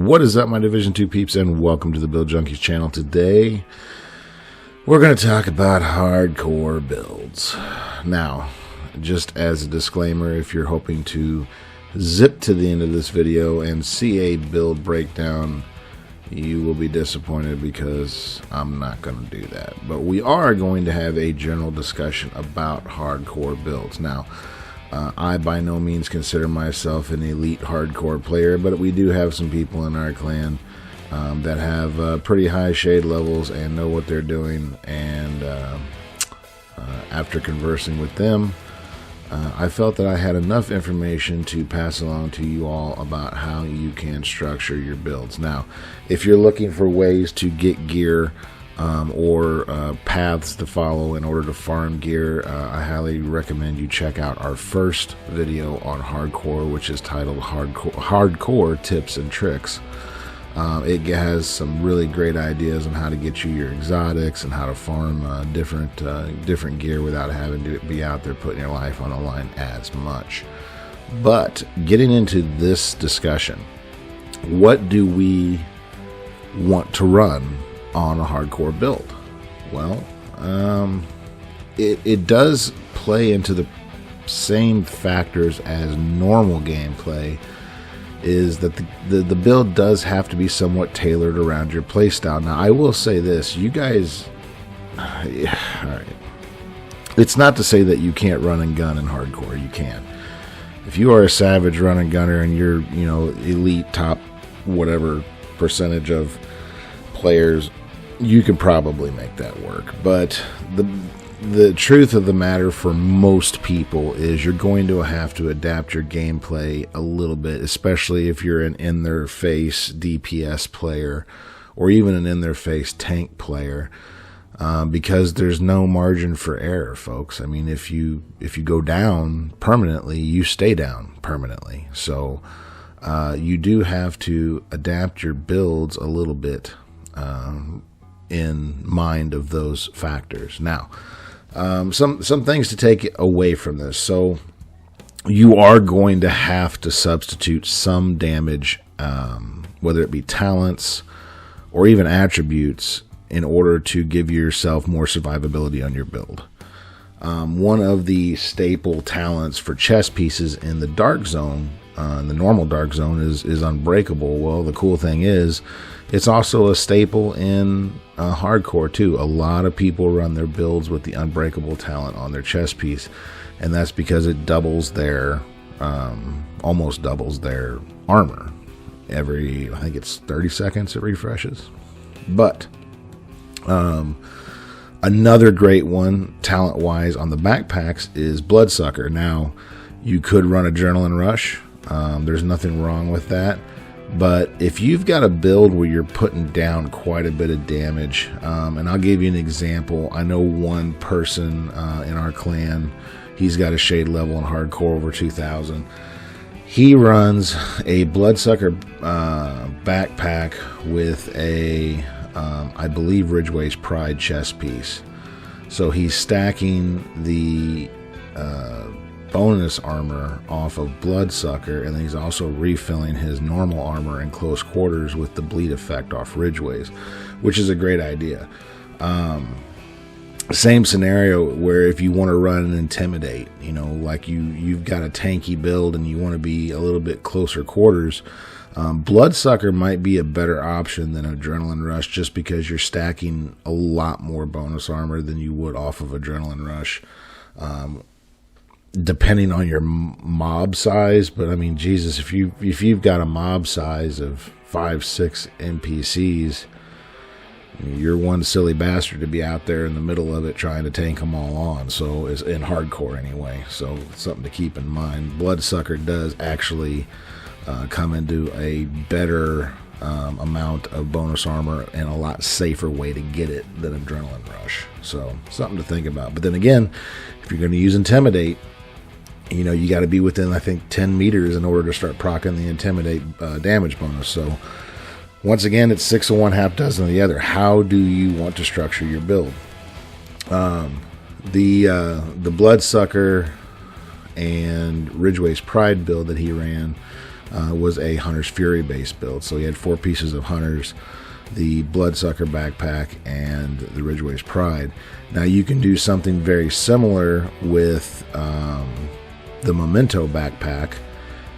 What is up, my Division 2 peeps, and welcome to the Build Junkies channel. Today, we're going to talk about hardcore builds. Now, just as a disclaimer, if you're hoping to zip to the end of this video and see a build breakdown, you will be disappointed because I'm not going to do that. But we are going to have a general discussion about hardcore builds. Now, I by no means consider myself an elite hardcore player, but we do have some people in our clan that have pretty high shade levels and know what they're doing. And after conversing with them, I felt that I had enough information to pass along to you all about how you can structure your builds. Now, if you're looking for ways to get gear or paths to follow in order to farm gear, I highly recommend you check out our first video on hardcore, which is titled Hardcore Tips and Tricks. It has some really great ideas on how to get you your exotics and how to farm different gear without having to be out there putting your life on the line as much. But getting into this discussion, what do we want to run on a hardcore build? Well, it does play into the same factors as normal gameplay, is that the build does have to be somewhat tailored around your playstyle. Now, I will say this, you guys, alright, it's not to say that you can't run and gun in hardcore. You can. If you are a savage run and gunner and you're, elite top whatever percentage of players, you can probably make that work. But the truth of the matter for most people is you're going to have to adapt your gameplay a little bit, especially if you're an in-their-face DPS player or even an in-their-face tank player, because there's no margin for error, folks. I mean, if you go down permanently, you stay down permanently. So you do have to adapt your builds a little bit in mind of those factors. Now, some things to take away from this. So you are going to have to substitute some damage, whether it be talents or even attributes, in order to give yourself more survivability on your build. One of the staple talents for chess pieces in the dark zone, in the normal dark zone, is unbreakable. Well, the cool thing is, it's also a staple in hardcore too. A lot of people run their builds with the unbreakable talent on their chess piece, and that's because it doubles their, almost doubles their armor. Every, I think it's 30 seconds it refreshes. But another great one, talent-wise, on the backpacks is Bloodsucker. Now, you could run Adrenaline Rush. There's nothing wrong with that. But if you've got a build where you're putting down quite a bit of damage, and I'll give you an example. I know one person in our clan, he's got a shade level in hardcore over 2,000. He runs a Bloodsucker backpack with a, I believe, Ridgeway's Pride chest piece. So he's stacking the bonus armor off of Bloodsucker, and then he's also refilling his normal armor in close quarters with the bleed effect off Ridgeway's, which is a great idea. Same scenario where if you want to run and Intimidate, like you've got a tanky build and you want to be a little bit closer quarters, Bloodsucker might be a better option than Adrenaline Rush, just because you're stacking a lot more bonus armor than you would off of Adrenaline Rush, depending on your mob size. But I mean, Jesus, if you've got a mob size of 5-6 NPCs, you're one silly bastard to be out there in the middle of it trying to tank them all on. So it's in hardcore anyway, so it's something to keep in mind. Bloodsucker does actually come into a better amount of bonus armor and a lot safer way to get it than Adrenaline Rush. So something to think about. But then again, if you're going to use Intimidate, you got to be within, I think, 10 meters in order to start proccing the Intimidate damage bonus. So once again, it's 6 of one, half dozen of the other. How do you want to structure your build? The Bloodsucker and Ridgeway's Pride build that he ran was a Hunter's Fury based build. So he had 4 pieces of Hunters, the Bloodsucker backpack, and the Ridgeway's Pride. Now you can do something very similar with the Memento backpack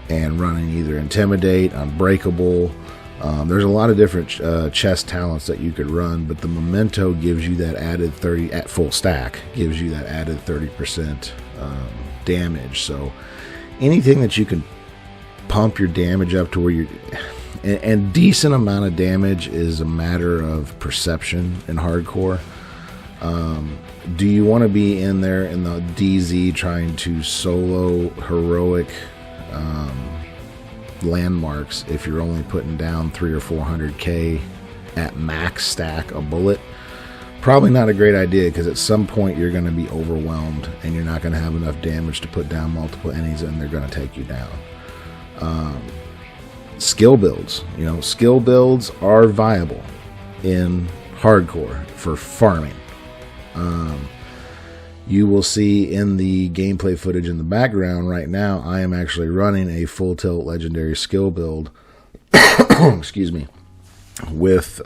and running either Intimidate, Unbreakable. There's a lot of different chest talents that you could run, but the Memento gives you that added 30 at full stack, gives you that added 30% damage. So anything that you can pump your damage up to where you're, and decent amount of damage is a matter of perception in hardcore. Do you want to be in there in the DZ trying to solo heroic landmarks if you're only putting down 300 or 400k at max stack a bullet? Probably not a great idea, because at some point you're going to be overwhelmed and you're not going to have enough damage to put down multiple enemies, and they're going to take you down. Skill builds, skill builds are viable in hardcore for farming. You will see in the gameplay footage in the background right now, I am actually running a full tilt legendary skill build excuse me, with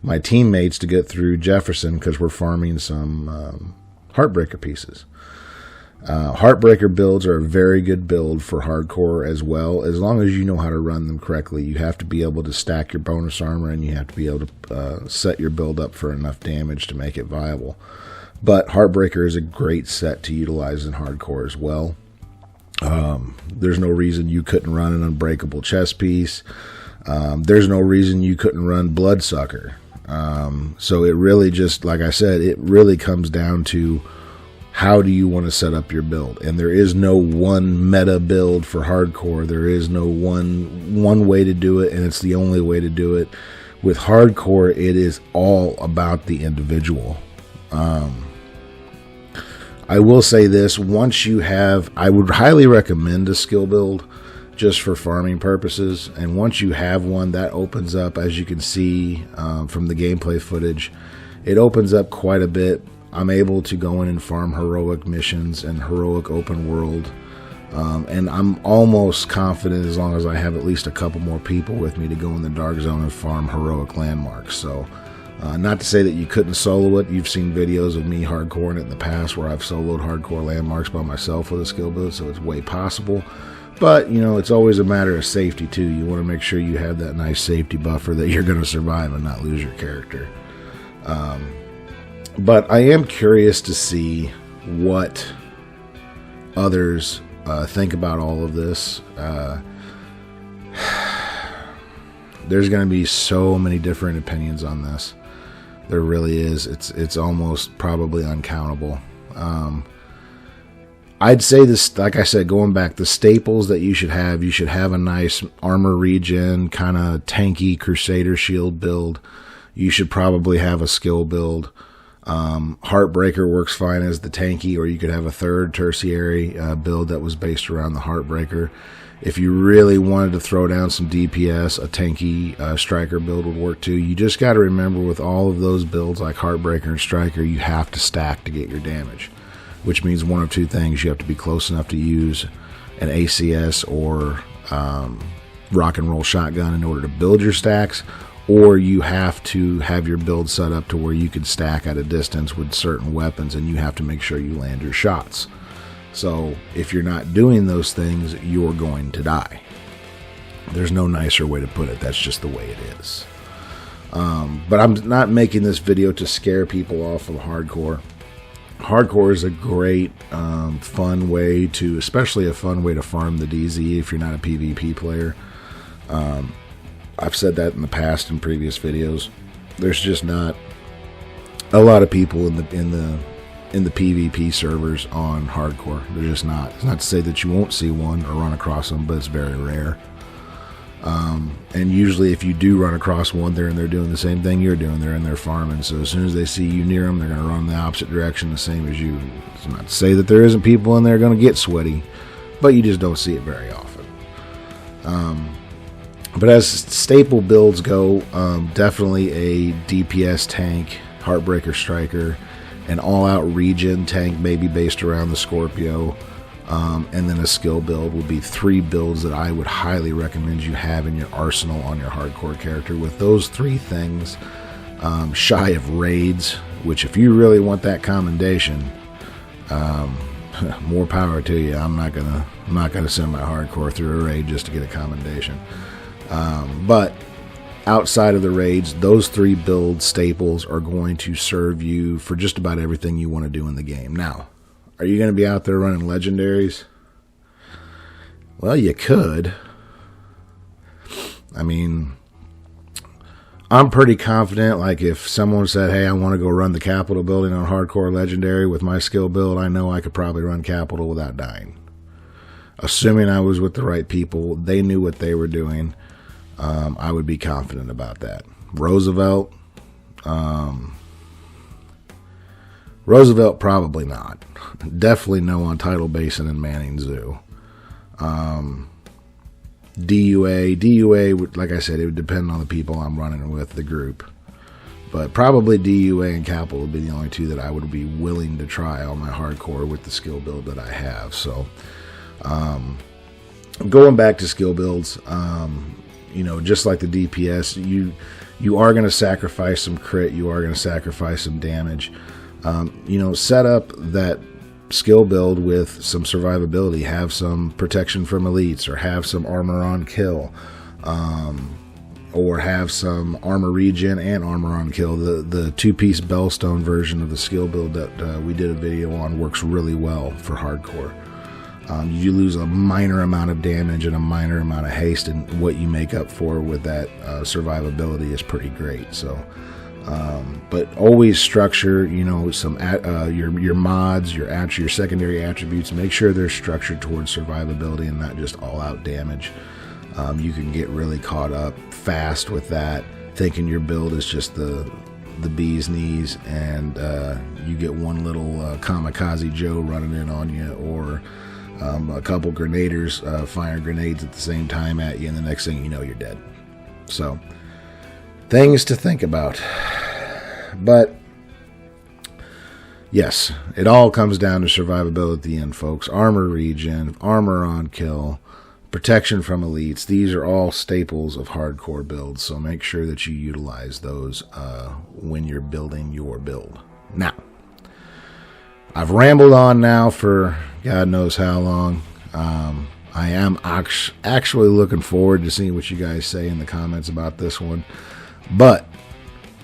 my teammates to get through Jefferson, because we're farming some Heartbreaker pieces. Heartbreaker builds are a very good build for hardcore as well, as long as you know how to run them correctly. You have to be able to stack your bonus armor, and you have to be able to set your build up for enough damage to make it viable. But Heartbreaker is a great set to utilize in hardcore as well. There's no reason you couldn't run an Unbreakable chest piece. There's no reason you couldn't run Bloodsucker. So it really just, like I said, it really comes down to how do you want to set up your build. And there is no one meta build for hardcore. There is no one way to do it, and it's the only way to do it. With hardcore, it is all about the individual. I will say this, once you have, I would highly recommend a skill build just for farming purposes. And once you have one, that opens up, as you can see from the gameplay footage, it opens up quite a bit. I'm able to go in and farm heroic missions and heroic open world. And I'm almost confident, as long as I have at least a couple more people with me, to go in the dark zone and farm heroic landmarks. So not to say that you couldn't solo it. You've seen videos of me hardcoring it in the past where I've soloed hardcore landmarks by myself with a skill build, so it's way possible. But, it's always a matter of safety too. You want to make sure you have that nice safety buffer that you're going to survive and not lose your character. But I am curious to see what others think about all of this. There's going to be so many different opinions on this. There really is. It's almost probably uncountable. I'd say this, like I said, going back, the staples that you should have a nice armor regen, kind of tanky Crusader shield build. You should probably have a skill build. Heartbreaker works fine as the tanky, or you could have a third tertiary build that was based around the Heartbreaker. If you really wanted to throw down some DPS, a tanky striker build would work too. You just got to remember, with all of those builds like Heartbreaker and Striker, you have to stack to get your damage, which means one of two things. You have to be close enough to use an ACS or rock and roll shotgun in order to build your stacks, or you have to have your build set up to where you can stack at a distance with certain weapons, and you have to make sure you land your shots. So if you're not doing those things, you're going to die. There's no nicer way to put it. That's just the way it is. But I'm not making this video to scare people off of hardcore. Hardcore is a great, fun way to, especially a fun way to farm the DZ if you're not a PvP player. I've said that in the past in previous videos. There's just not a lot of people in the PvP servers on hardcore. They're just not. It's not to say that you won't see one or run across them, but it's very rare. And usually if you do run across one, they're doing the same thing you're doing. They're in there farming. So as soon as they see you near them, they're going to run in the opposite direction, the same as you. It's not to say that there isn't people in there going to get sweaty, but you just don't see it very often. But as staple builds go, definitely a DPS tank, Heartbreaker Striker, an all-out regen tank maybe based around the Scorpio. and then a skill build will be 3 builds that I would highly recommend you have in your arsenal on your hardcore character. With those 3 things, shy of raids, which if you really want that commendation, more power to you. I'm not gonna send my hardcore through a raid just to get a commendation. But outside of the raids, those 3 build staples are going to serve you for just about everything you want to do in the game. Now, are you going to be out there running legendaries? Well, you could. I mean, I'm pretty confident, like if someone said, hey, I want to go run the Capitol building on hardcore legendary with my skill build, I know I could probably run Capitol without dying. Assuming I was with the right people, they knew what they were doing, I would be confident about that. Roosevelt, probably not. Definitely no on Tidal Basin and Manning Zoo. DUA, like I said, it would depend on the people I'm running with, the group. But probably DUA and Capitol would be the only 2 that I would be willing to try on my hardcore with the skill build that I have. So, going back to skill builds, you know, just like the DPS, you are going to sacrifice some crit, you are going to sacrifice some damage. You know, set up that skill build with some survivability, have some protection from elites, or have some armor on kill, or have some armor regen and armor on kill. The 2-piece Bellstone version of the skill build that we did a video on works really well for hardcore. You lose a minor amount of damage and a minor amount of haste, and what you make up for with that survivability is pretty great. So, but always structure, you know, some your mods, your secondary attributes. Make sure they're structured towards survivability and not just all-out damage. You can get really caught up fast with that, thinking your build is just the bee's knees, and you get one little kamikaze Joe running in on you, or a couple grenaders firing grenades at the same time at you, and the next thing you know, you're dead. So, things to think about. But yes, it all comes down to survivability at the end, folks. Armor regen, armor on kill, protection from elites. These are all staples of hardcore builds, so make sure that you utilize those when you're building your build. Now, I've rambled on now for God knows how long. I am actually looking forward to seeing what you guys say in the comments about this one. But,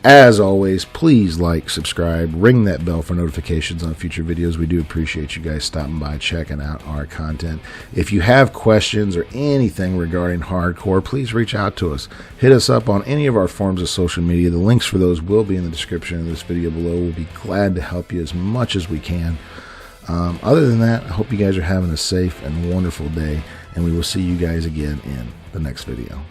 as always, please like, subscribe, ring that bell for notifications on future videos. We do appreciate you guys stopping by, checking out our content. If you have questions or anything regarding hardcore, please reach out to us. Hit us up on any of our forms of social media. The links for those will be in the description of this video below. We'll be glad to help you as much as we can. Other than that, I hope you guys are having a safe and wonderful day, and we will see you guys again in the next video.